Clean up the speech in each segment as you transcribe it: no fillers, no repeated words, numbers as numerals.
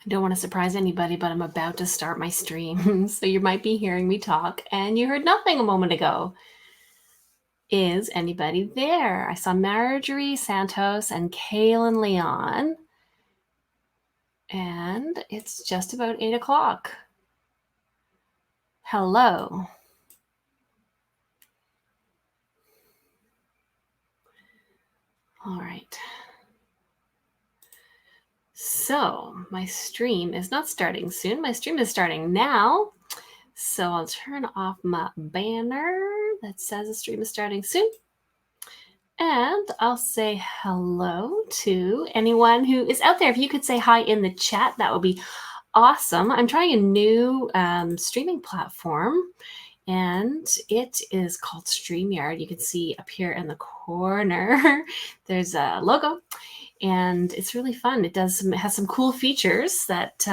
I don't want to surprise anybody, but I'm about to start my stream. So you might be hearing me talk, and you heard nothing a moment ago. Is anybody there? I saw Marjorie Santos and Kaylin Leon. And it's just about 8 o'clock. Hello. All right. So my stream is not starting soon. My stream is starting now. So I'll turn off my banner that says the stream is starting soon. And I'll say hello to anyone who is out there. If you could say hi in the chat, that would be awesome. I'm trying a new streaming platform, and it is called StreamYard. You can see up here in the corner, there's a logo, and it's really fun. It has some cool features that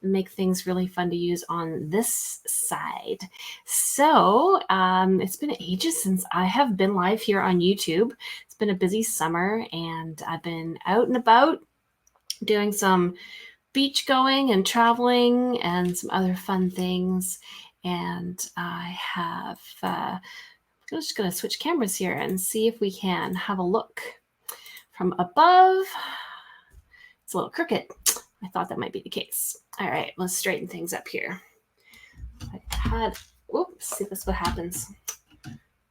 make things really fun to use on this side. So it's been ages since I have been live here on YouTube. It's been a busy summer, and I've been out and about doing some beach going and traveling and some other fun things. And I have, I'm just going to switch cameras here and see if we can have a look from above. It's a little crooked. I thought that might be the case. All right, let's straighten things up here. Oops, see, this is what happens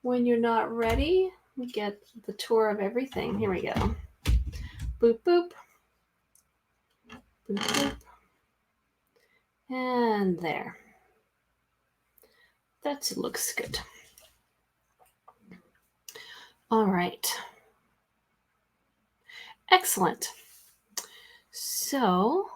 when you're not ready. We get the tour of everything. Here we go. Boop, boop. Boop, boop. And there. That looks good. All right. Excellent. So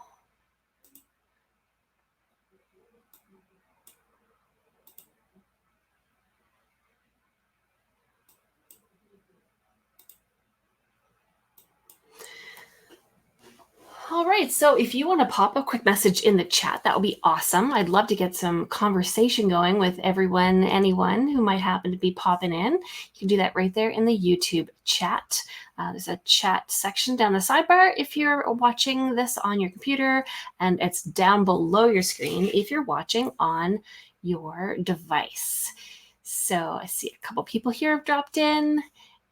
all right, so if you want to pop a quick message in the chat, that would be awesome. I'd love to get some conversation going with everyone, anyone who might happen to be popping in. You can do that right there in the YouTube chat. There's a chat section down the sidebar if you're watching this on your computer, and it's down below your screen if you're watching on your device. So I see a couple people here have dropped in,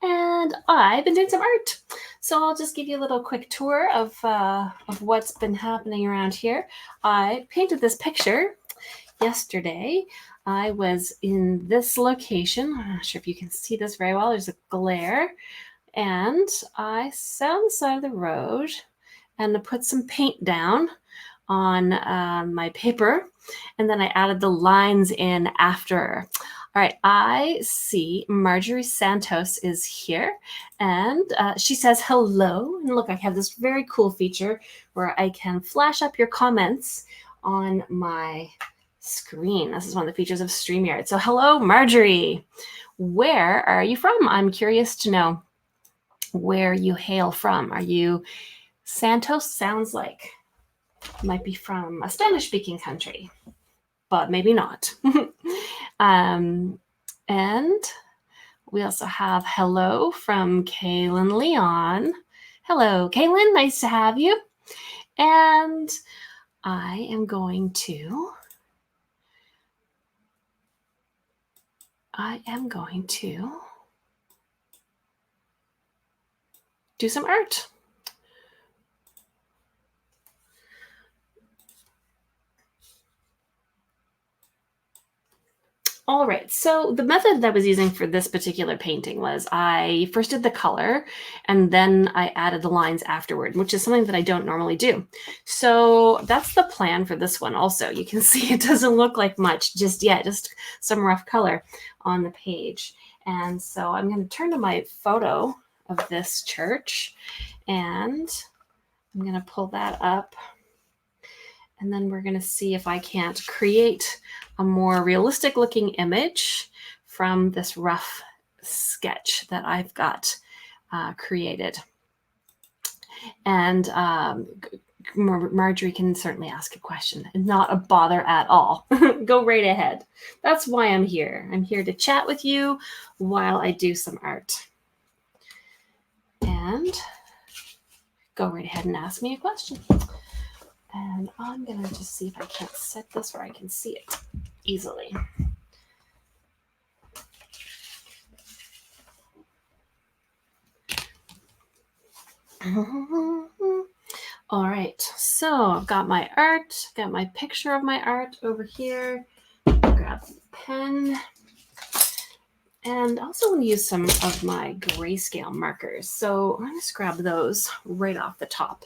and I've been doing some art. So I'll just give you a little quick tour of what's been happening around here. I painted this picture yesterday. I was in this location. I'm not sure if you can see this very well. There's a glare. And I sat on the side of the road and I put some paint down on my paper. And then I added the lines in after. All right, I see Marjorie Santos is here, and she says hello. And look, I have this very cool feature where I can flash up your comments on my screen. This is one of the features of StreamYard. So hello, Marjorie. Where are you from? I'm curious to know where you hail from. Are you Santos? Sounds like might be from a Spanish-speaking country, but maybe not. And we also have hello from Kaylin Leon. Hello, Kaylin. Nice to have you. And I am going to do some art. All right, so the method that I was using for this particular painting was I first did the color and then I added the lines afterward, which is something that I don't normally do. So that's the plan for this one also. You can see it doesn't look like much just yet, just some rough color on the page. And so I'm going to turn to my photo of this church and I'm going to pull that up. And then we're going to see if I can't create a more realistic looking image from this rough sketch that I've got created. And Marjorie can certainly ask a question. Not a bother at all. Go right ahead. That's why I'm here. I'm here to chat with you while I do some art. And go right ahead and ask me a question. And I'm going to just see if I can't set this where I can see it easily. All right, so I've got my art, got my picture of my art over here. Grab the pen. And I also want to use some of my grayscale markers. So I'm going to just grab those right off the top.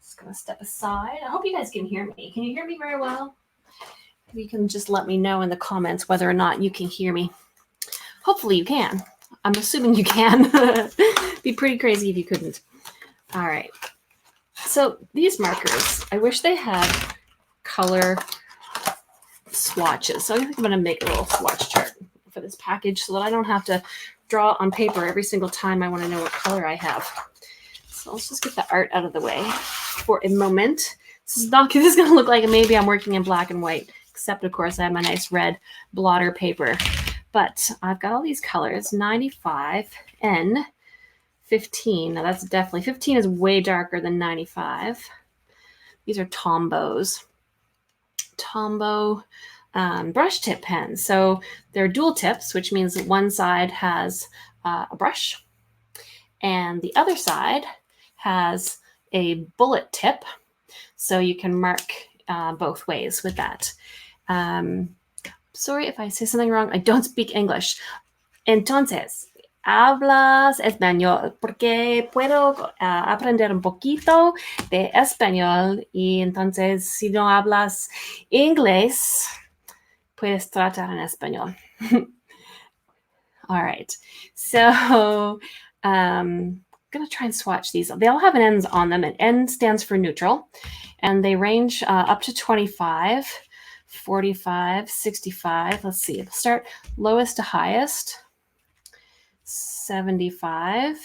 Just going to step aside. I hope you guys can hear me. Can you hear me very well? You can just let me know in the comments whether or not you can hear me. Hopefully you can. I'm assuming you can. Be pretty crazy if you couldn't. All right. So these markers, I wish they had color swatches. So I think I'm going to make a little swatch chart for this package so that I don't have to draw on paper every single time I want to know what color I have. So let's just get the art out of the way for a moment. This is going to look like maybe I'm working in black and white, except of course I have my nice red blotter paper. But I've got all these colors, 95 and 15. Now that's definitely, 15 is way darker than 95. These are Tombows. Tombow brush tip pens. So they're dual tips, which means that one side has a brush and the other side has a bullet tip. So you can mark both ways with that. Sorry if I say something wrong. I don't speak English. Entonces, hablas español porque puedo aprender un poquito de español y entonces si no hablas inglés, puedes tratar en español. All right. So I'm going to try and swatch these. They all have an N's on them, and N stands for neutral. And they range up to 25, 45, 65. Let's see. We'll start lowest to highest. 75.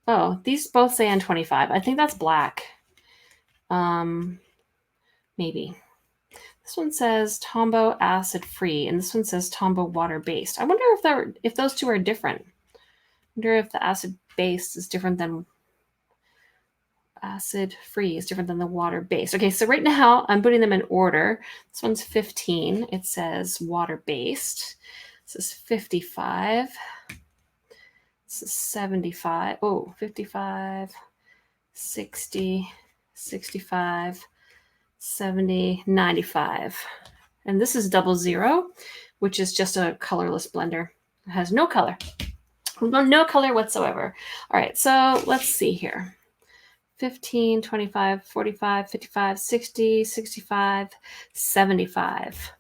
Oh, these both say N25. I think that's black. Maybe. This one says Tombow acid free, and this one says Tombow water based. I wonder if those two are different. I wonder if the acid based is different than acid free is different than the water based. Okay, so right now I'm putting them in order. This one's 15. It says water based. This is 55. This is 75. Oh, 55, 60, 65. 70, 95. And this is 00, which is just a colorless blender. It has no color. No color whatsoever. All right, so let's see here. 15, 25, 45, 55, 60, 65, 75.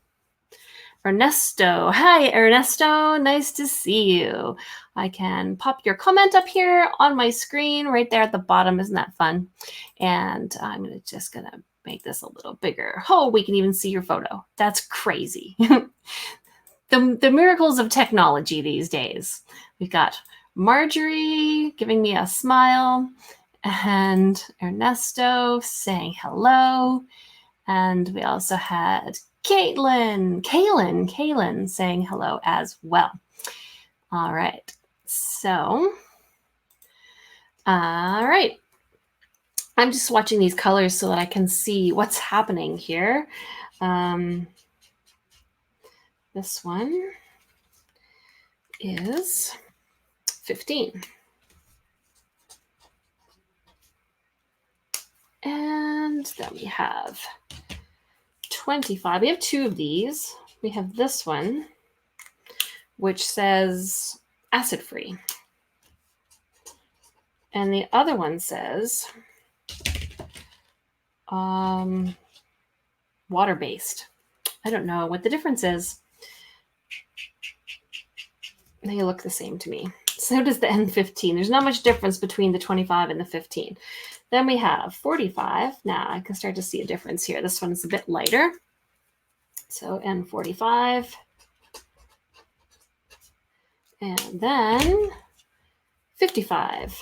Ernesto. Hi, Ernesto. Nice to see you. I can pop your comment up here on my screen right there at the bottom. Isn't that fun? And I'm just going to make this a little bigger. Oh, we can even see your photo. That's crazy. The miracles of technology these days. We've got Marjorie giving me a smile and Ernesto saying hello. And we also had Kaylin saying hello as well. All right. So, all right. I'm just watching these colors so that I can see what's happening here. This one is 15. And then we have 25. We have two of these. We have this one, which says acid free. And the other one says water-based. I don't know what the difference is. They look the same to me. So does the N15. There's not much difference between the 25 and the 15. Then we have 45. Now I can start to see a difference here. This one is a bit lighter. So N45. And then 55.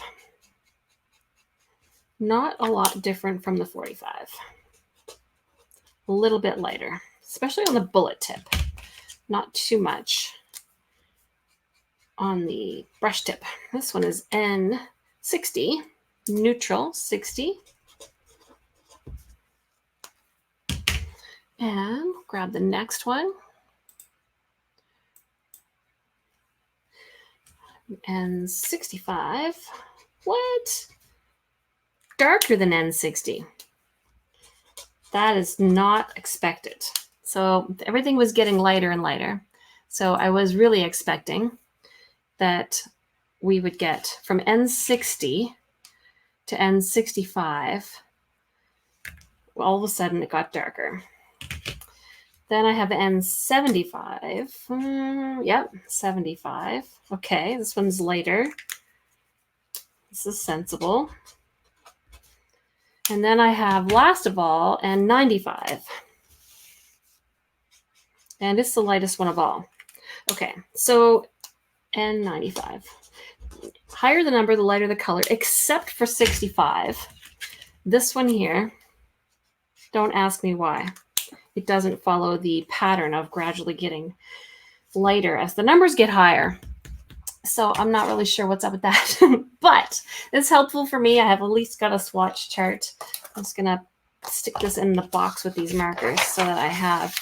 Not a lot different from the 45. A little bit lighter, especially on the bullet tip. Not too much on the brush tip. This one is N60, neutral 60. And grab the next one. N65. What? Darker than N60. That is not expected. So everything was getting lighter and lighter. So I was really expecting that we would get from N60 to N65. All of a sudden it got darker. Then I have N75. Yep, 75. Okay, this one's lighter. This is sensible. And then I have, last of all, N95. And it's the lightest one of all. Okay, so N95. Higher the number, the lighter the color, except for 65. This one here, don't ask me why. It doesn't follow the pattern of gradually getting lighter as the numbers get higher. So I'm not really sure what's up with that, but it's helpful for me. I have at least got a swatch chart. I'm just going to stick this in the box with these markers so that I have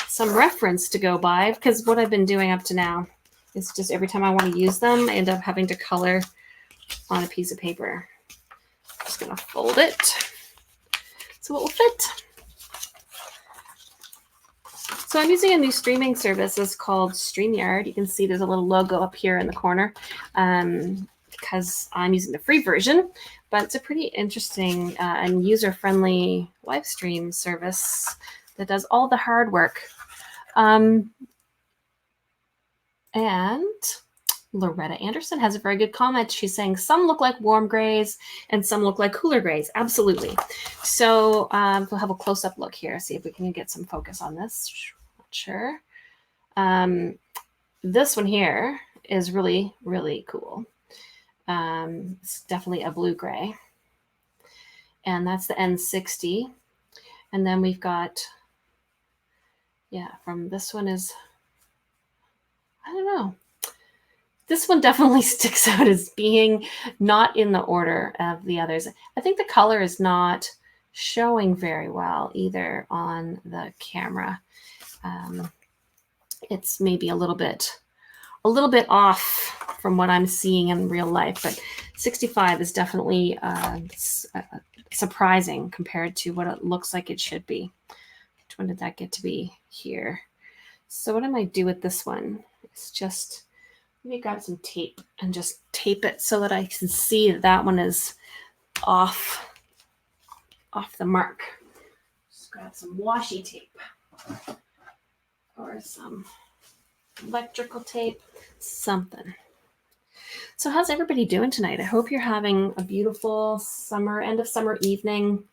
some reference to go by, because what I've been doing up to now is just every time I want to use them, I end up having to color on a piece of paper. I'm just going to fold it so it will fit. So I'm using a new streaming service. It's called StreamYard. You can see there's a little logo up here in the corner because I'm using the free version, but it's a pretty interesting and user-friendly live stream service that does all the hard work. And Loretta Anderson has a very good comment. She's saying some look like warm grays and some look like cooler grays. Absolutely. So we'll have a close-up look here, see if we can get some focus on this. Not sure. This one here is really, really cool. It's definitely a blue gray. And that's the N60. And then we've got, from this one is, I don't know. This one definitely sticks out as being not in the order of the others. I think the color is not showing very well either on the camera. It's maybe a little bit off from what I'm seeing in real life, but 65 is definitely surprising compared to what it looks like it should be. Which one did that get to be here? So what I might do with this one is just maybe grab some tape and just tape it so that I can see that one is off the mark. Just grab some washi tape or some electrical tape, something. So how's everybody doing tonight? I hope you're having a beautiful end of summer evening.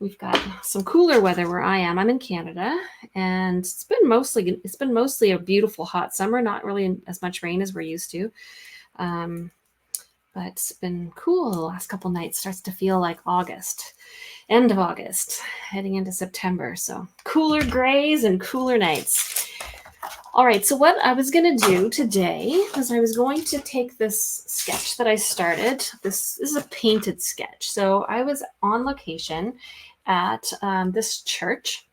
We've got some cooler weather where I am. I'm in Canada, and it's been mostly a beautiful hot summer, not really as much rain as we're used to. But it's been cool the last couple nights. Starts to feel like August, end of August, heading into September. So cooler grays and cooler nights. All right, so what I was going to do today was I was going to take this sketch that I started. This is a painted sketch. So I was on location at this church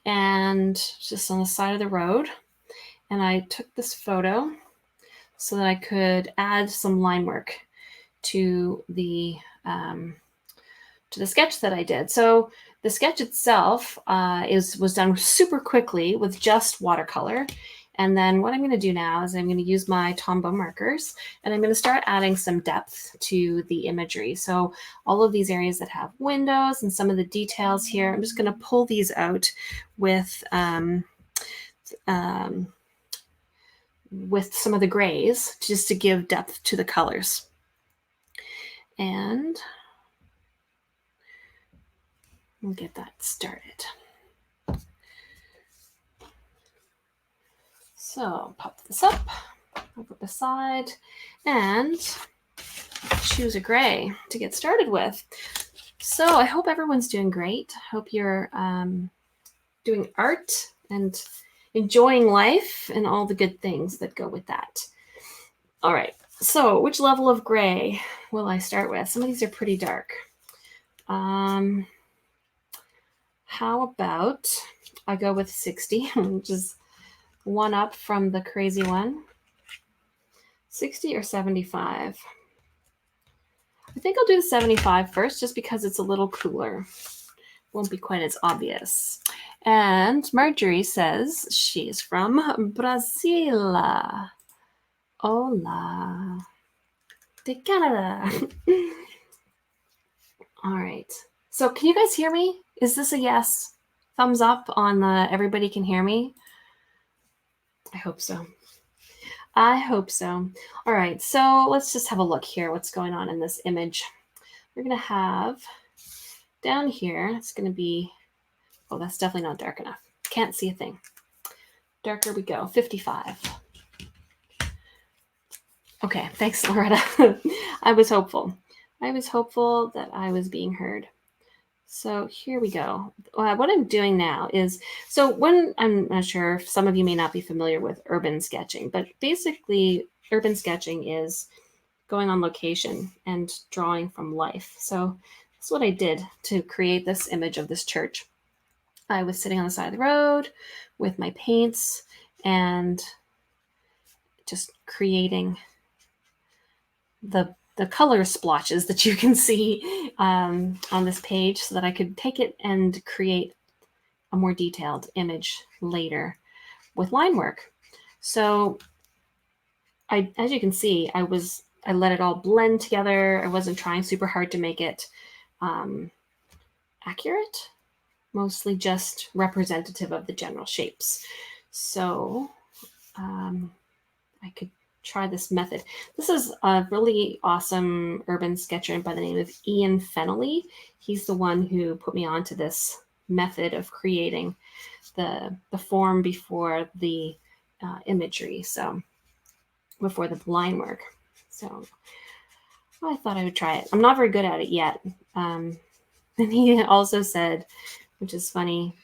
and just on the side of the road. And I took this photo so that I could add some line work to the sketch that I did. So the sketch itself was done super quickly with just watercolor. And then what I'm going to do now is I'm going to use my Tombow markers and I'm going to start adding some depth to the imagery. So all of these areas that have windows and some of the details here, I'm just going to pull these out with some of the grays just to give depth to the colors. And we'll get that started. So pop this up, over the side, and choose a gray to get started with. So I hope everyone's doing great. I hope you're doing art and enjoying life and all the good things that go with that. All right, so which level of gray will I start with? Some of these are pretty dark. How about I go with 60, which is one up from the crazy one. 60 or 75? I think I'll do the 75 first, just because it's a little cooler. Won't be quite as obvious. And Marjorie says she's from Brazil. Hola. De Canada. All right. So can you guys hear me? Is this a yes? Thumbs up on everybody can hear me? I hope so. I hope so. All right. So let's just have a look here. What's going on in this image? We're going to have down here, it's going to be, oh, that's definitely not dark enough. Can't see a thing. Darker we go. 55. Okay. Thanks, Loretta. I was hopeful. I was hopeful that I was being heard. So here we go. What I'm doing now is, so when, I'm not sure if some of you may not be familiar with urban sketching, but basically urban sketching is going on location and drawing from life. So that's what I did to create this image of this church. I was sitting on the side of the road with my paints and just creating the color splotches that you can see on this page, so that I could take it and create a more detailed image later with line work. So as you can see, I let it all blend together. I wasn't trying super hard to make it accurate, mostly just representative of the general shapes. So I could try this method. This is a really awesome urban sketcher by the name of Ian Fennelly. He's the one who put me onto this method of creating the form before the imagery, so before the line work. So I thought I would try it. I'm not very good at it yet. And he also said, which is funny,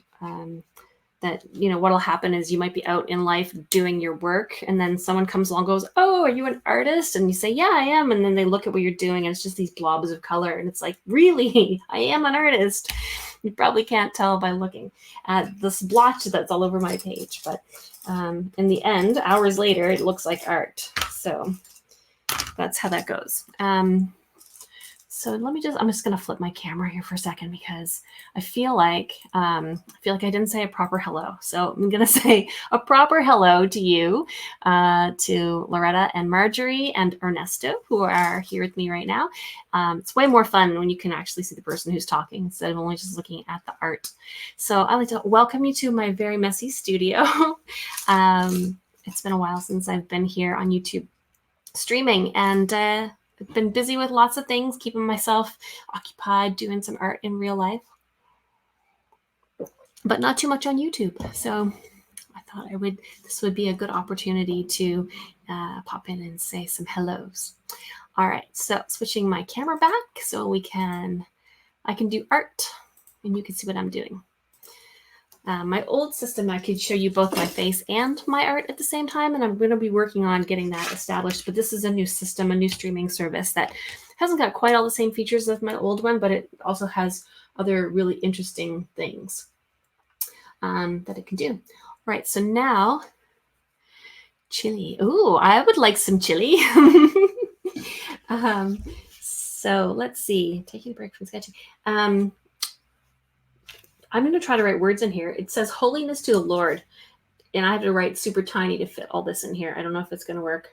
that, you know, what'll happen is you might be out in life doing your work, and then someone comes along and goes, oh, are you an artist? And you say, yeah, I am. And then they look at what you're doing, and it's just these blobs of color. And it's like, really? I am an artist. You probably can't tell by looking at this blotch that's all over my page. But in the end, hours later, it looks like art. So that's how that goes. So I'm just going to flip my camera here for a second, because I feel like I didn't say a proper hello. So I'm going to say a proper hello to you, to Loretta and Marjorie and Ernesto, who are here with me right now. It's way more fun when you can actually see the person who's talking instead of only just looking at the art. So I'd like to welcome you to my very messy studio. It's been a while since I've been here on YouTube streaming, and I've been busy with lots of things, keeping myself occupied doing some art in real life, but not too much on YouTube. So I thought this would be a good opportunity to pop in and say some hellos. All right, so switching my camera back so I can do art and you can see what I'm doing. My old system, I could show you both my face and my art at the same time, and I'm going to be working on getting that established. But this is a new system, a new streaming service that hasn't got quite all the same features as my old one, but it also has other really interesting things that it can do. All right, so now chili. Ooh, I would like some chili. So let's see. Taking a break from sketching. I'm going to try to write words in here. It says holiness to the Lord, and I have to write super tiny to fit all this in here. I don't know if it's going to work.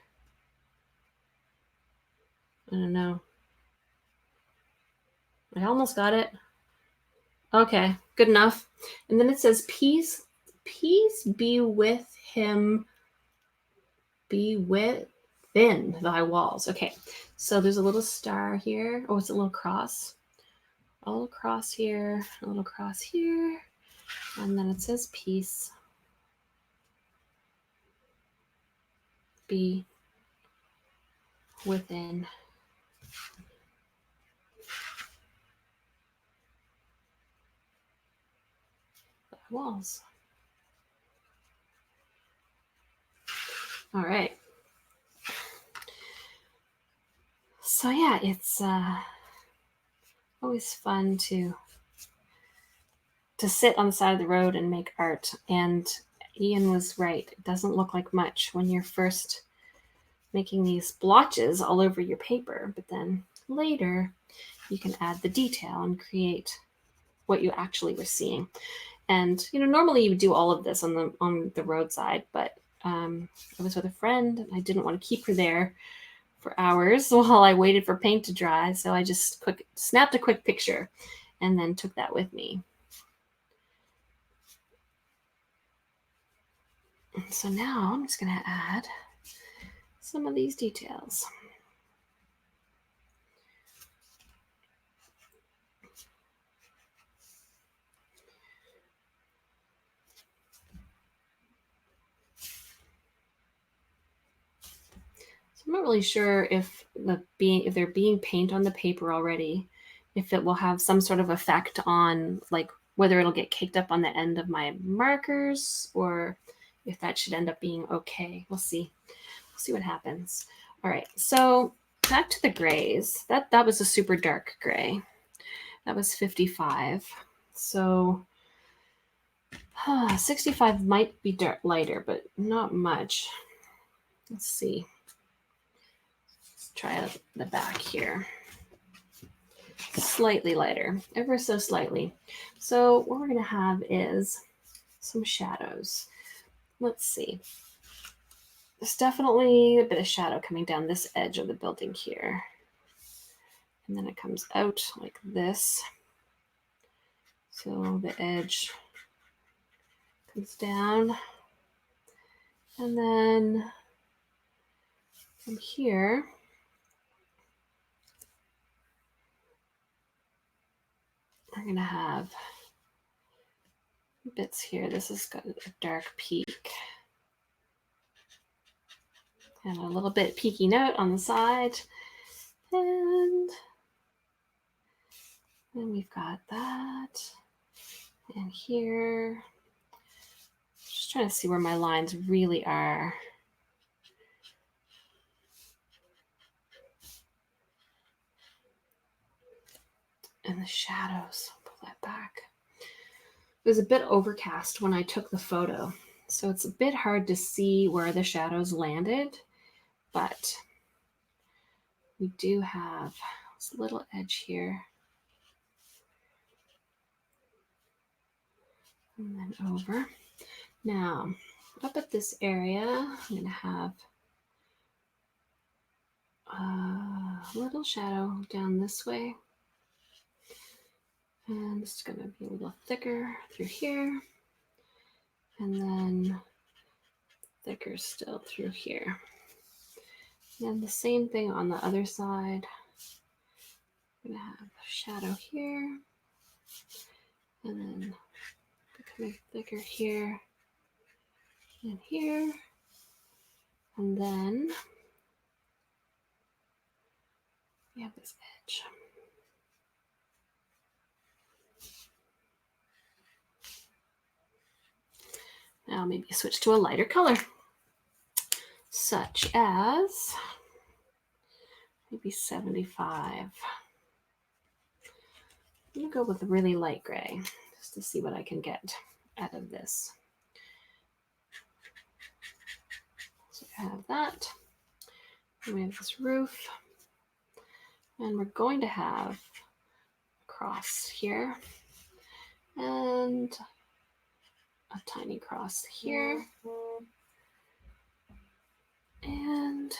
I don't know. I almost got it. Okay, good enough. And then it says peace be with him, be within thy walls. Okay, so there's a little star here. Oh, it's a little cross. A little cross here, a little cross here, and then it says peace be within the walls. All right. So yeah, it's always fun to to sit on the side of the road and make art. And Ian was right. It doesn't look like much when you're first making these blotches all over your paper, but then later you can add the detail and create what you actually were seeing. And normally you would do all of this on the roadside, but I was with a friend and I didn't want to keep her there for hours while I waited for paint to dry, so I just snapped a quick picture and then took that with me. So now I'm just going to add some of these details. So I'm not really sure if there being paint on the paper already, if it will have some sort of effect on like whether it'll get caked up on the end of my markers or if that should end up being okay. We'll see. We'll see what happens. All right, so back to the grays. That was a super dark gray. That was 55. So 65 might be lighter, but not much. Let's see. Let's try out the back here. Slightly lighter, ever so slightly. So what we're going to have is some shadows. Let's see. There's definitely a bit of shadow coming down this edge of the building here. And then it comes out like this. So the edge comes down. And then from here, we're going to have bits here. This has got a dark peak. And a little bit peaky note on the side. And then we've got that. And here, just trying to see where my lines really are. And the shadows, pull that back. It was a bit overcast when I took the photo, so it's a bit hard to see where the shadows landed, but we do have this little edge here. And then over. Now, up at this area, I'm going to have a little shadow down this way. And it's going to be a little thicker through here. And then thicker still through here. And the same thing on the other side. I'm going to have a shadow here. And then becoming thicker here and here. And then we have this edge. Now maybe switch to a lighter color, such as maybe 75. I'm going to go with a really light gray just to see what I can get out of this. So I have that. And we have this roof. And we're going to have a cross here. And a tiny cross here. And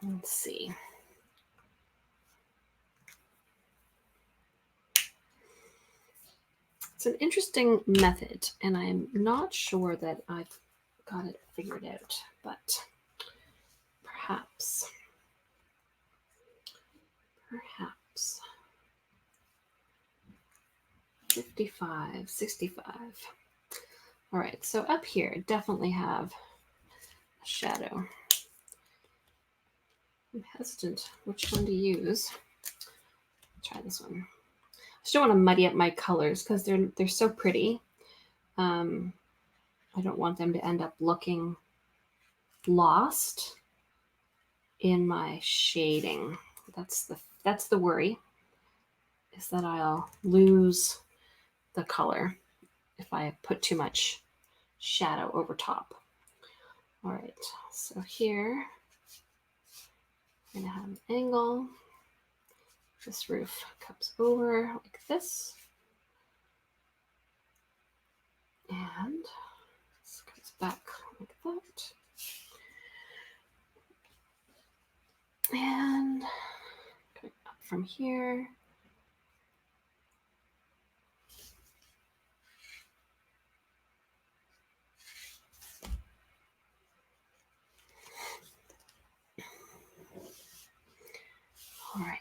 let's see. It's an interesting method, and I'm not sure that I've got it figured out, but perhaps. 55, 65. All right, so up here, definitely have a shadow. I'm hesitant which one to use. Try this one. I just don't want to muddy up my colors because they're so pretty. I don't want them to end up looking lost in my shading. That's the worry, is that I'll lose the color if I put too much shadow over top. All right, so here I'm gonna have an angle. This roof comes over like this, and this comes back like that. And coming up from here. All right.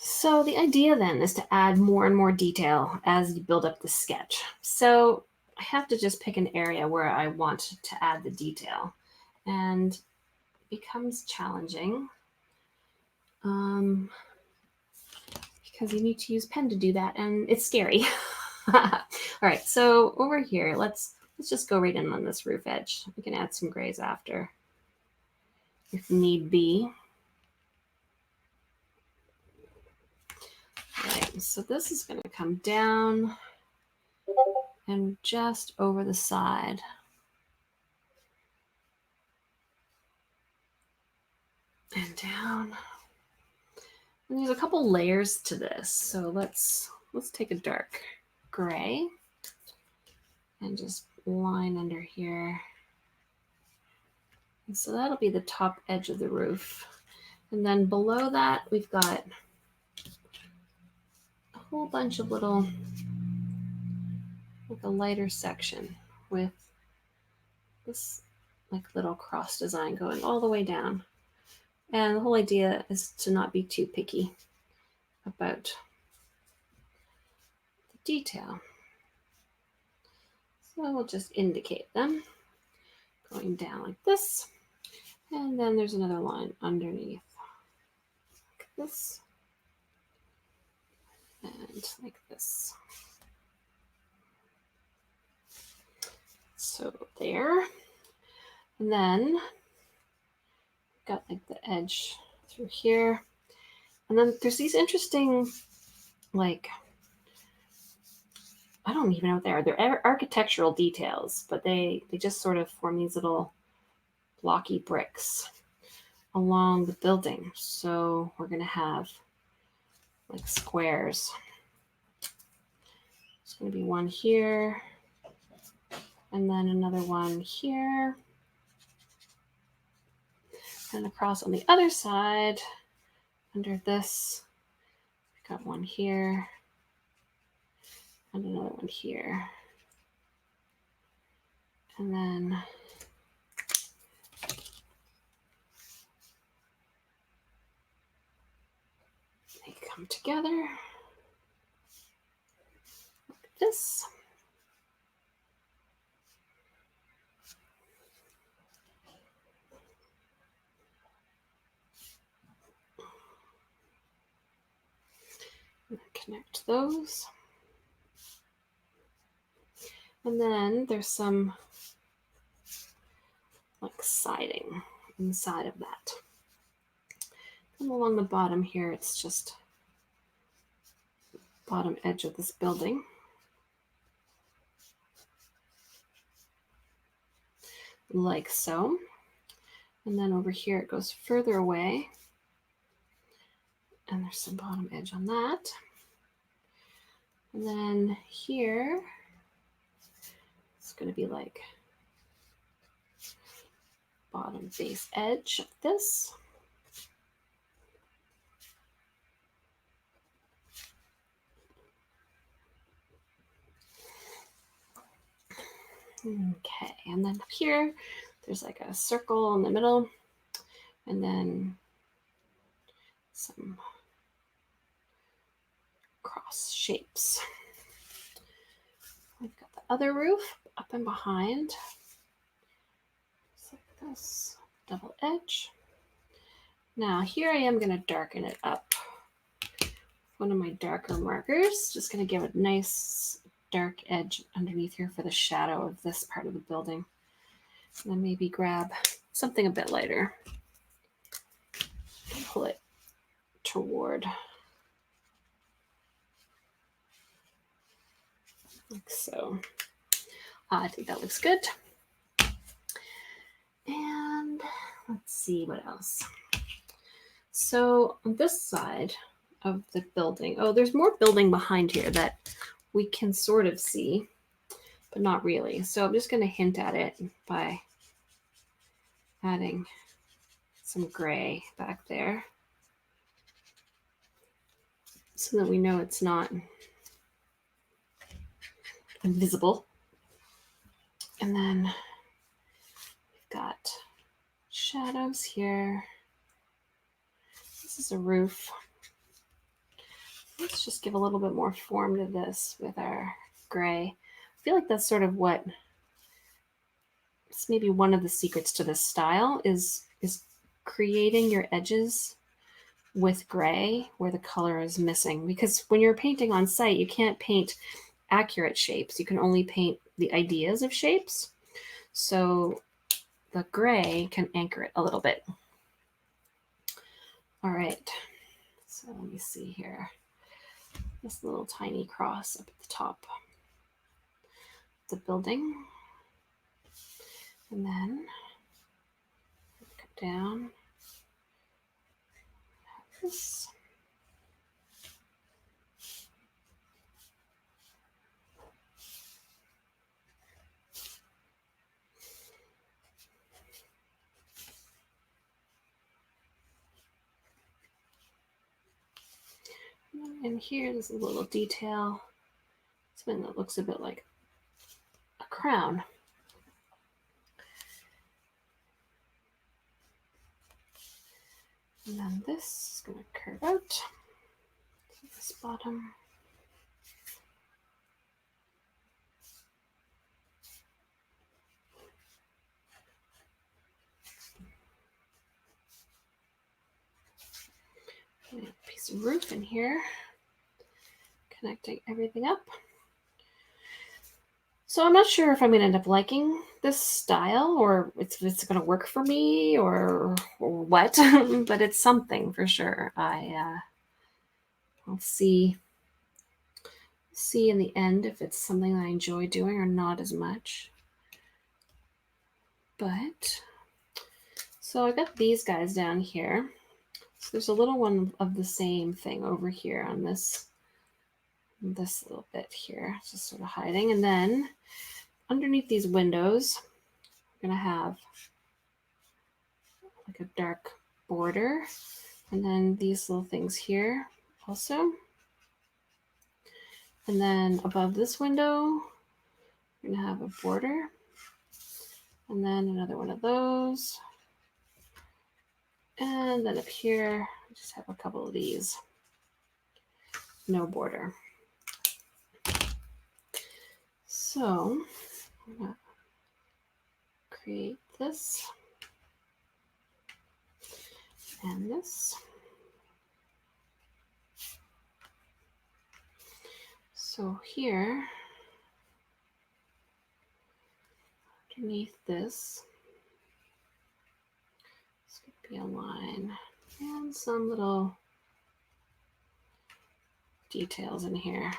So the idea then is to add more and more detail as you build up the sketch. So I have to just pick an area where I want to add the detail, and it becomes challenging because you need to use pen to do that, and it's scary. All right, so over here, let's just go right in on this roof edge. We can add some grays after if need be. Right, so this is going to come down and just over the side. And down. And there's a couple layers to this. So let's take a dark gray and just line under here. And so that'll be the top edge of the roof. And then below that, we've got a whole bunch of little, like a lighter section with this like little cross design going all the way down. And the whole idea is to not be too picky about the detail. So we'll just indicate them going down like this. And then there's another line underneath like this and like this. So there. And then got like the edge through here. And then there's these interesting, like, I don't even know what they are. They're architectural details, but they just sort of form these little blocky bricks along the building. So we're going to have like squares. There's going to be one here, and then another one here. And across on the other side, under this, we've got one here, and another one here. And then they come together like this. And connect those. And then there's some like siding inside of that. And along the bottom here, it's just bottom edge of this building. Like so. And then over here it goes further away. And there's some bottom edge on that. And then here, it's going to be like bottom base edge of this. Okay, and then up here, there's like a circle in the middle, and then some cross shapes. We've got the other roof up and behind. Just like this, double edge. Now here I am going to darken it up. One of my darker markers, just going to give a nice dark edge underneath here for the shadow of this part of the building. And then maybe grab something a bit lighter and pull it toward, like so. I think that looks good. And let's see what else. So on this side of the building, oh, there's more building behind here that we can sort of see, but not really. So I'm just going to hint at it by adding some gray back there so that we know it's not invisible. And then we've got shadows here. This is a roof. Let's just give a little bit more form to this with our gray. I feel like that's sort of what, it's maybe one of the secrets to this style is creating your edges with gray where the color is missing. Because when you're painting on site, you can't paint accurate shapes. You can only paint the ideas of shapes. So the gray can anchor it a little bit. All right, so let me see here. This little tiny cross up at the top of the building. And then come down. This. And here, there's a little detail. Something that looks a bit like a crown. And then this is going to curve out to this bottom. A piece of roof in here, connecting everything up. So I'm not sure if I'm going to end up liking this style or it's going to work for me or what, but it's something for sure. I'll see in the end if it's something that I enjoy doing or not as much. But so I got these guys down here. So there's a little one of the same thing over here on this little bit here, just sort of hiding. And then underneath these windows, we're going to have like a dark border. And then these little things here also. And then above this window, we're going to have a border. And then another one of those. And then up here, I just have a couple of these. No border. So I'm going to create this and this. So here, underneath this, it's going to be a line and some little details in here.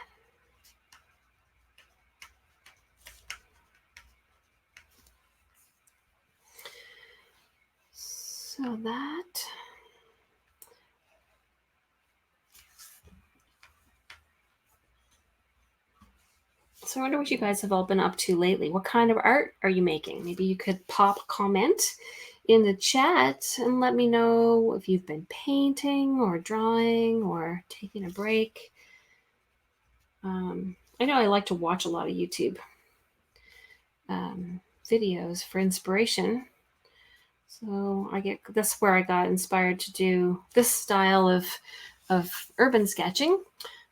So that. So I wonder what you guys have all been up to lately. What kind of art are you making? Maybe you could pop a comment in the chat and let me know if you've been painting or drawing or taking a break. I know I like to watch a lot of YouTube videos for inspiration. So that's where I got inspired to do this style of urban sketching,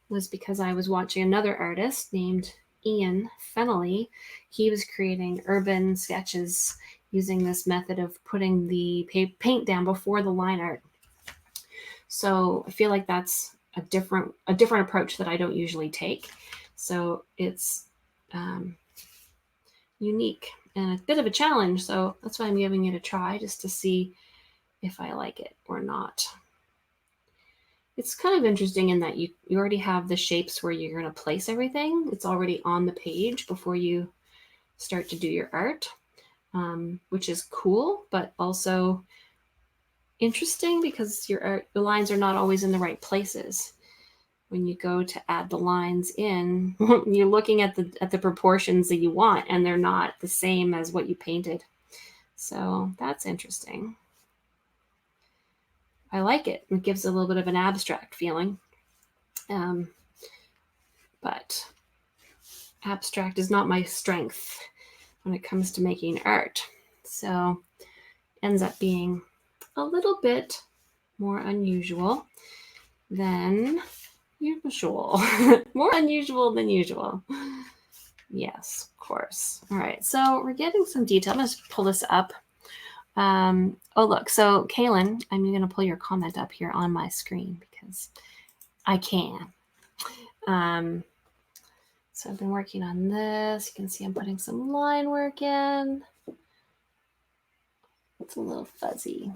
was because I was watching another artist named Ian Fennelly. He was creating urban sketches using this method of putting the paint down before the line art. So I feel like that's a different approach that I don't usually take. So it's unique and a bit of a challenge. So that's why I'm giving it a try, just to see if I like it or not. It's kind of interesting in that you already have the shapes where you're going to place everything. It's already on the page before you start to do your art, which is cool, but also interesting because the lines are not always in the right places. When you go to add the lines in, you're looking at the proportions that you want, and they're not the same as what you painted. So that's interesting. I like it. It gives a little bit of an abstract feeling. But abstract is not my strength when it comes to making art. So ends up being a little bit more unusual than usual. More unusual than usual. Yes, of course. All right. So we're getting some detail. I'm going to pull this up. Oh, look. So Kaylin, I'm going to pull your comment up here on my screen because I can. So I've been working on this. You can see I'm putting some line work in. It's a little fuzzy.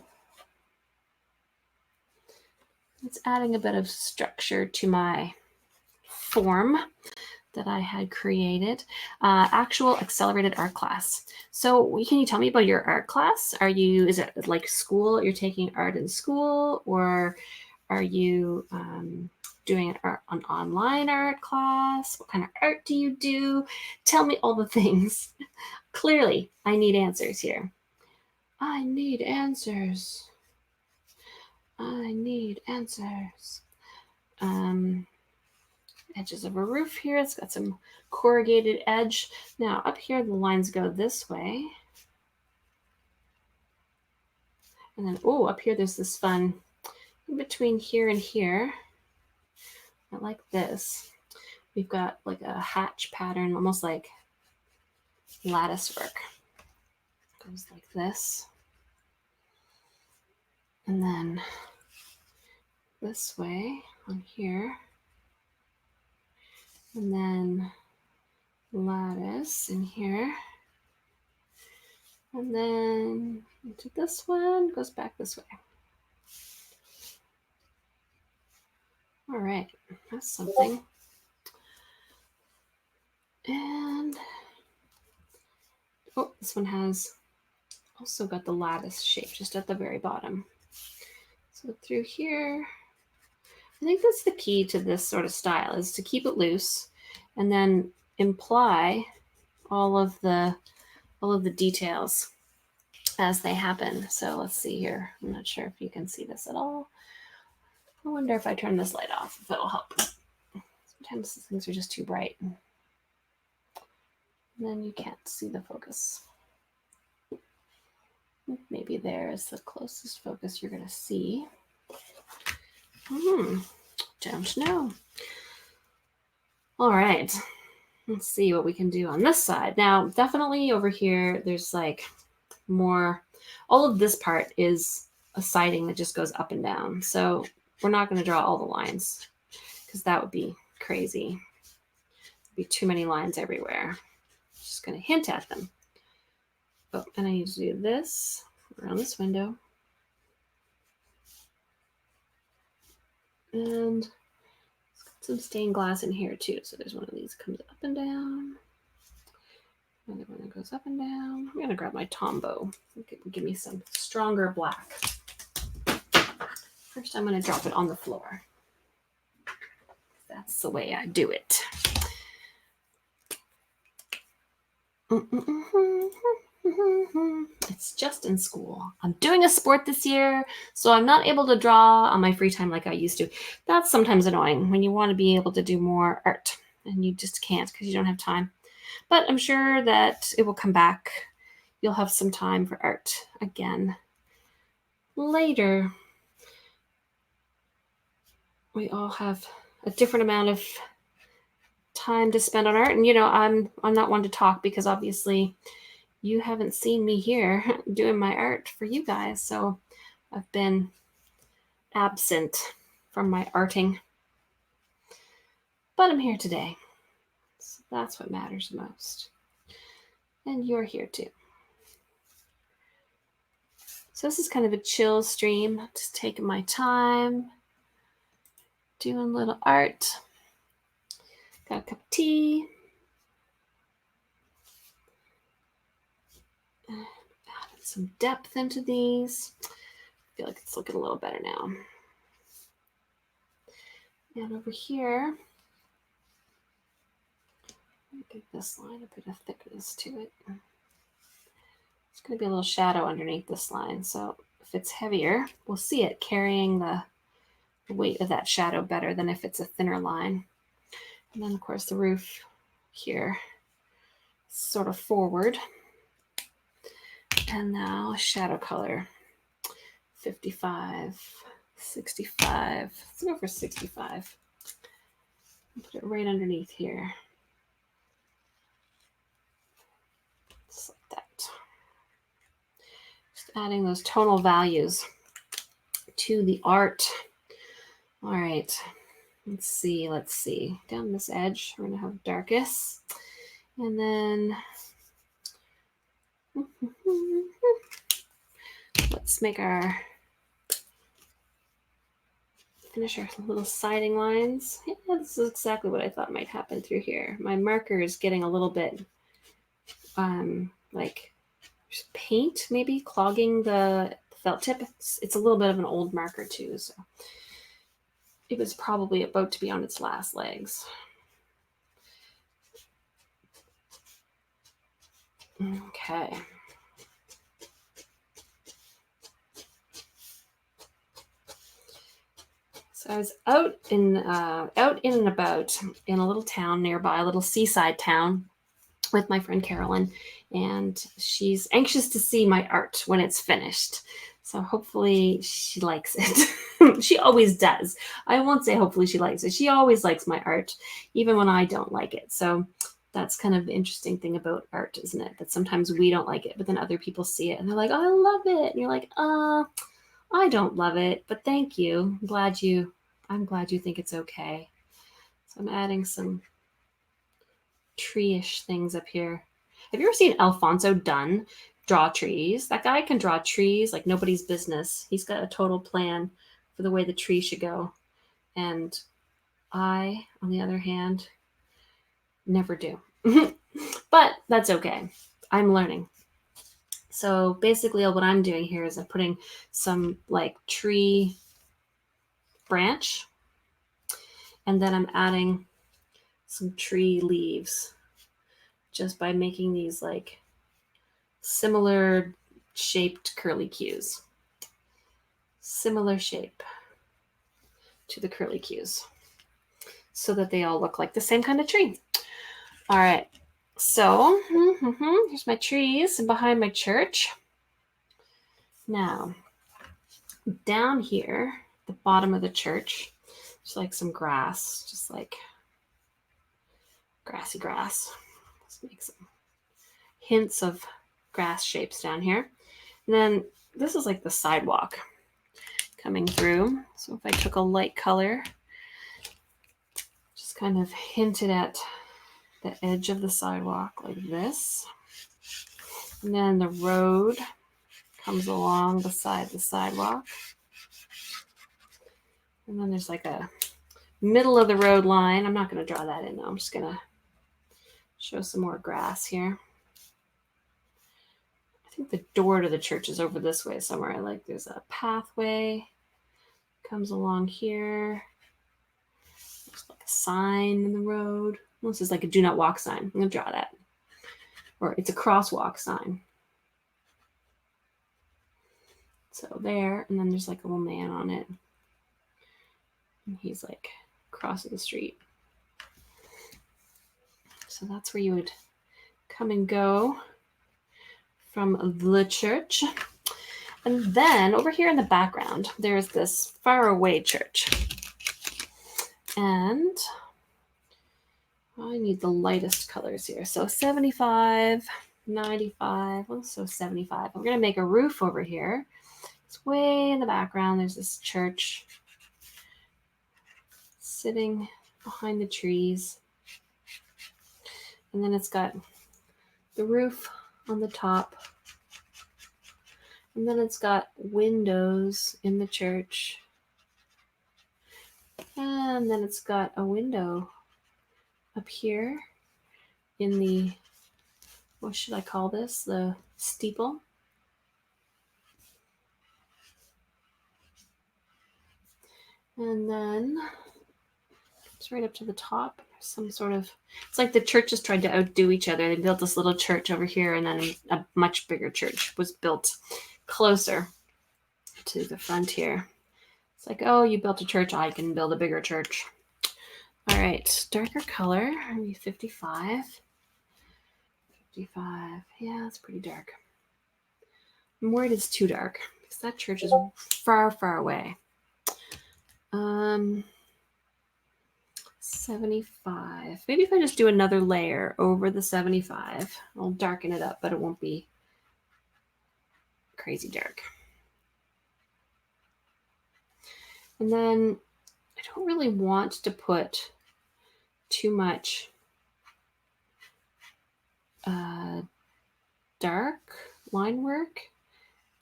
It's adding a bit of structure to my form that I had created. Actual accelerated art class. So can you tell me about your art class? Is it like school? You're taking art in school, or are you doing an online art class? What kind of art do you do? Tell me all the things. Clearly, I need answers here. I need answers. I need answers. Edges of a roof here. It's got some corrugated edge. Now up here, the lines go this way. And then, up here, there's this fun in between here and here. I like this. We've got like a hatch pattern, almost like lattice work. It goes like this. And then this way on here. And then lattice in here. And then into this one, goes back this way. All right, that's something. And this one has also got the lattice shape just at the very bottom. So through here, I think that's the key to this sort of style, is to keep it loose and then imply all of the details as they happen. So let's see here. I'm not sure if you can see this at all. I wonder if I turn this light off, if it'll help. Sometimes things are just too bright. And then you can't see the focus. Maybe there is the closest focus you're going to see. Don't know. All right. Let's see what we can do on this side. Now, definitely over here, there's like more. All of this part is a siding that just goes up and down. So we're not going to draw all the lines because that would be crazy. There'd be too many lines everywhere. Just going to hint at them. Oh, and I need to do this around this window. And some stained glass in here too. So there's one of these that comes up and down. Another one that goes up and down. I'm going to grab my Tombow. Give me some stronger black. First, I'm going to drop it on the floor. That's the way I do it. It's just in school. I'm doing a sport this year, so I'm not able to draw on my free time like I used to. That's sometimes annoying when you want to be able to do more art and you just can't because you don't have time. But I'm sure that it will come back. You'll have some time for art again later. We all have a different amount of time to spend on art, and I'm not one to talk because obviously you haven't seen me here doing my art for you guys, so I've been absent from my arting, but I'm here today, so that's what matters most, and you're here too. So this is kind of a chill stream, just taking my time, doing a little art. Got a cup of tea. Adding some depth into these. I feel like it's looking a little better now. And over here, give this line a bit of thickness to it. It's going to be a little shadow underneath this line. So if it's heavier, we'll see it carrying the weight of that shadow better than if it's a thinner line. And then, of course, the roof here, sort of forward. And now shadow color, 55, 65. Let's go for 65. Put it right underneath here. Just like that. Just adding those tonal values to the art. All right. Let's see. Down this edge, we're going to have darkest. And then let's finish our little siding lines. Yeah, this is exactly what I thought might happen through here. My marker is getting a little bit like paint, maybe clogging the felt tip. It's a little bit of an old marker too, so it was probably about to be on its last legs. Okay. So I was out in and about in a little town nearby, a little seaside town, with my friend Carolyn, and she's anxious to see my art when it's finished. So hopefully she likes it. She always does. I won't say hopefully she likes it. She always likes my art, even when I don't like it. So that's kind of the interesting thing about art, isn't it? That sometimes we don't like it, but then other people see it and they're like, oh, I love it. And you're like, I don't love it, but thank you. I'm glad you think it's okay. So I'm adding some tree-ish things up here. Have you ever seen Alfonso Dunn draw trees? That guy can draw trees like nobody's business. He's got a total plan for the way the tree should go. And I, on the other hand, never do. But that's okay. I'm learning. So basically what I'm doing here is I'm putting some like tree branch, and then I'm adding some tree leaves just by making these like similar shaped curlicues. Similar shape to the curlicues so that they all look like the same kind of tree. All right. So here's my trees behind my church. Now, down here, the bottom of the church, there's like some grass, just like grassy grass. Let's make some hints of grass shapes down here. And then this is like the sidewalk coming through. So if I took a light color, just kind of hinted at the edge of the sidewalk like this. And then the road comes along beside the sidewalk. And then there's like a middle of the road line. I'm not going to draw that in though. I'm just going to show some more grass here. think the door to the church is over this way somewhere. Like there's a pathway comes along here. There's like a sign in the road. Well, this is like a do not walk sign. I'm gonna draw that. Or it's a crosswalk sign. So there, and then there's like a little man on it. And he's like crossing the street. So that's where you would come and go from the church. And then over here in the background, there's this faraway church. And I need the lightest colors here. So 75, 95, also 75. I'm going to make a roof over here. It's way in the background. There's this church sitting behind the trees. And then it's got the roof on the top. And then it's got windows in the church. And then it's got a window up here in the, what should I call this? The steeple. And then it's right up to the top. There's some sort of, it's like the churches tried to outdo each other. They built this little church over here, and then a much bigger church was built closer to the frontier. It's like, oh, you built a church, I can build a bigger church. All right, darker color, maybe 55. 55, yeah, that's pretty dark. I'm worried it's too dark because that church is far, far away. 75. Maybe if I just do another layer over the 75, I'll darken it up, but it won't be crazy dark. And then I don't really want to put too much dark line work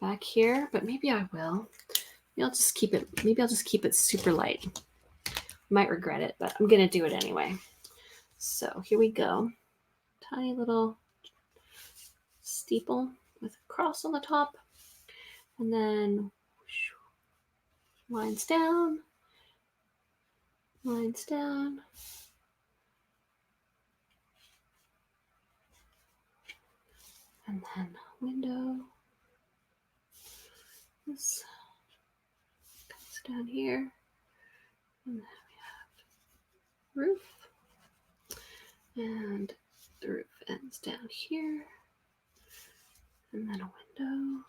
back here, but maybe I will. Maybe I'll just keep it super light. Might regret it, but I'm gonna do it anyway. So here we go. Tiny little steeple with a cross on the top, and then lines down, lines down. And then window. This comes down here. And then we have roof. And the roof ends down here. And then a window.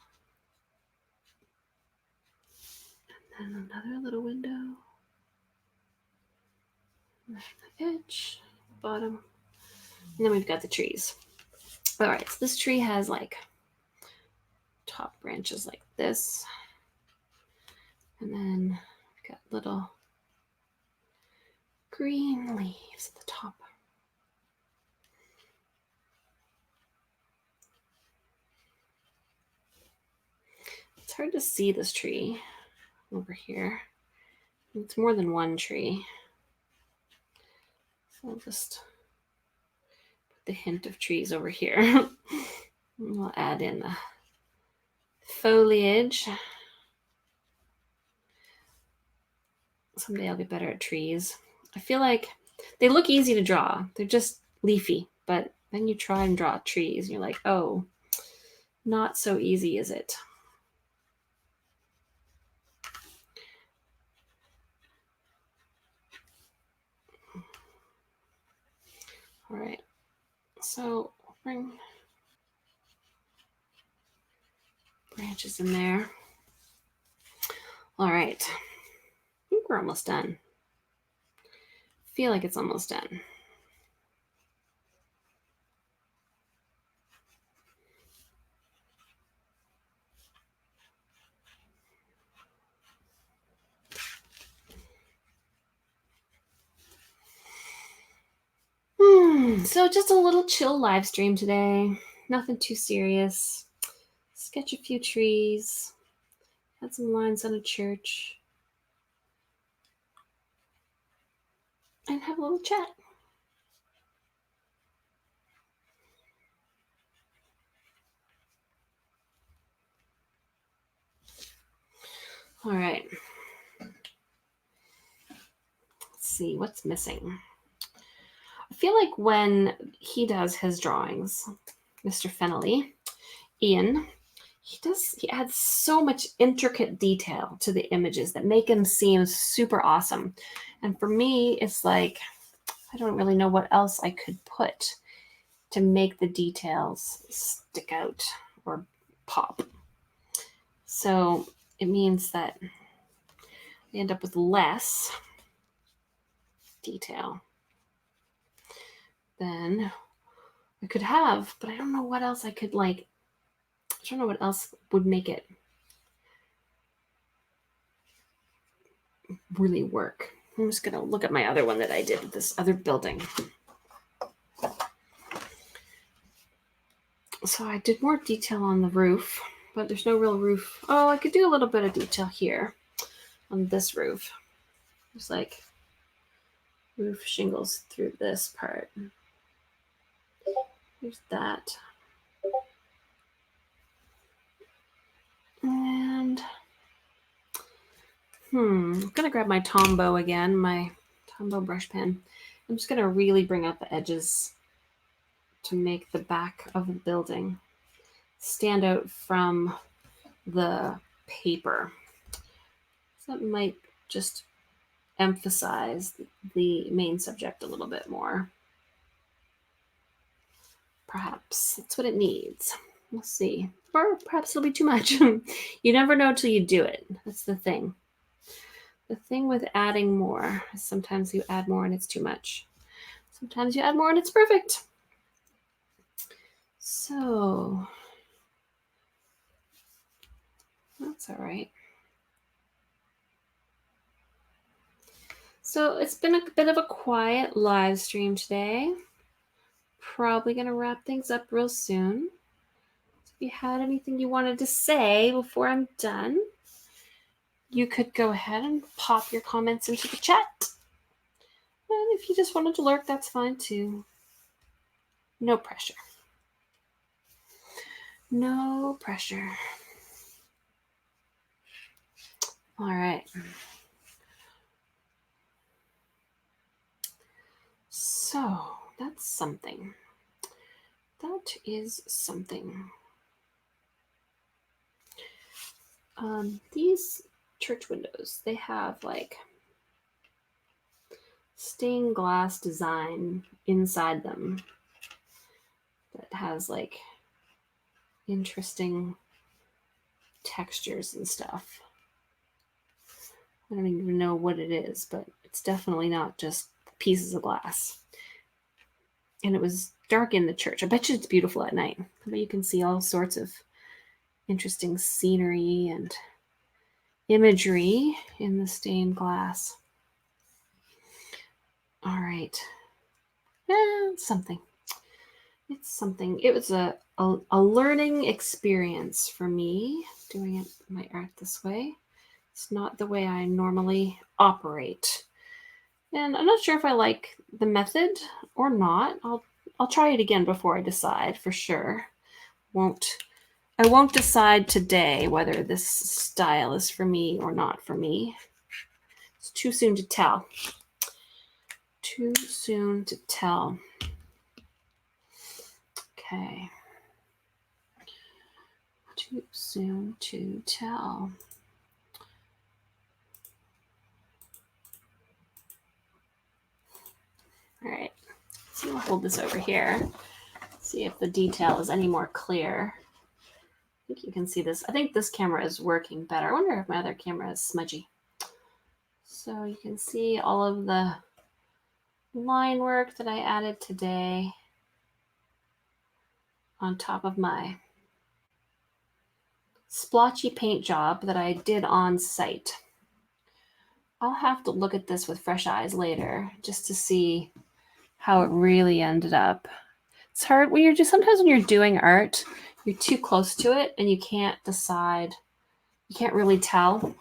And then another little window. And then the edge, bottom. And then we've got the trees. All right, so this tree has like top branches like this. And then we've got little green leaves at the top. It's hard to see this tree over here. It's more than one tree. So I'll just put the hint of trees over here. We'll add in the foliage. Someday I'll get better at trees. I feel like they look easy to draw. They're just leafy, but then you try and draw trees and you're like, oh, not so easy, is it? All right, so bring branches in there. All right, I think we're almost done. I feel like it's almost done. So just a little chill live stream today. Nothing too serious. Sketch a few trees. Add some lines on a church. And have a little chat. All right. Let's see what's missing. I feel like when he does his drawings, Mr. Fennelly, Ian, he adds so much intricate detail to the images that make him seem super awesome. And for me, it's like I don't really know what else I could put to make the details stick out or pop. So it means that I end up with less detail than I could have, but I don't know what else I could like. I don't know what else would make it really work. I'm just gonna look at my other one that I did with this other building. So I did more detail on the roof, but there's no real roof. Oh, I could do a little bit of detail here on this roof. There's like roof shingles through this part. There's that. And I'm gonna grab my Tombow again, my Tombow brush pen. I'm just gonna really bring out the edges to make the back of the building stand out from the paper. So that might just emphasize the main subject a little bit more. Perhaps that's what it needs. We'll see. Or perhaps it'll be too much. You never know till you do it. That's the thing. The thing with adding more is sometimes you add more and it's too much. Sometimes you add more and it's perfect. So that's all right. So it's been a bit of a quiet live stream today. Probably going to wrap things up real soon. So if you had anything you wanted to say before I'm done, you could go ahead and pop your comments into the chat. And if you just wanted to lurk, that's fine too. No pressure. No pressure. All right. So that's something. That is something. These church windows, they have like stained glass design inside them that has like interesting textures and stuff. I don't even know what it is, but it's definitely not just pieces of glass. And it was dark in the church. I bet you it's beautiful at night. I bet you can see all sorts of interesting scenery and imagery in the stained glass. All right. It's something. It's something. It was a learning experience for me doing it, my art this way. It's not the way I normally operate. And I'm not sure if I like the method or not. I'll try it again before I decide for sure. I won't decide today whether this style is for me or not for me. It's too soon to tell. Too soon to tell. Okay. Too soon to tell. All right. So I'll hold this over here. See if the detail is any more clear. I think you can see this. I think this camera is working better. I wonder if my other camera is smudgy. So you can see all of the line work that I added today on top of my splotchy paint job that I did on site. I'll have to look at this with fresh eyes later just to see how it really ended up. It's hard when sometimes when you're doing art, you're too close to it and you can't decide. You can't really tell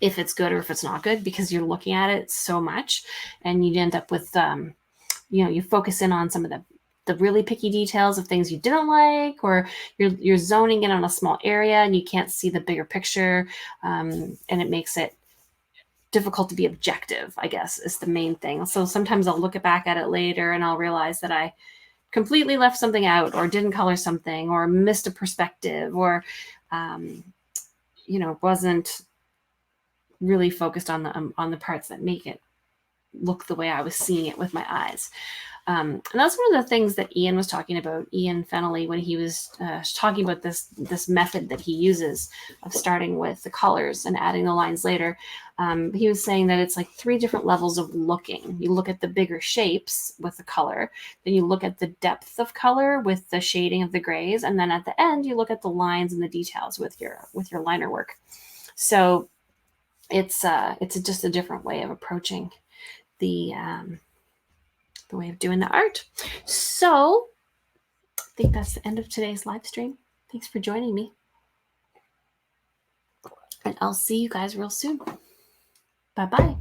if it's good or if it's not good because you're looking at it so much and you end up with, you focus in on some of the the really picky details of things you didn't like, or you're zoning in on a small area and you can't see the bigger picture, and it makes it difficult to be objective, I guess, is the main thing. So sometimes I'll look back at it later and I'll realize that I completely left something out, or didn't color something, or missed a perspective, or wasn't really focused on the parts that make it look the way I was seeing it with my eyes. And that's one of the things that Ian was talking about, Ian Fennelly, when he was talking about this method that he uses of starting with the colors and adding the lines later. He was saying that it's like 3 different levels of looking. You look at the bigger shapes with the color, then you look at the depth of color with the shading of the grays, and then at the end you look at the lines and the details with your liner work. So it's just a different way of approaching the way of doing the art. So I think that's the end of today's live stream. Thanks for joining me. And I'll see you guys real soon. Bye-bye.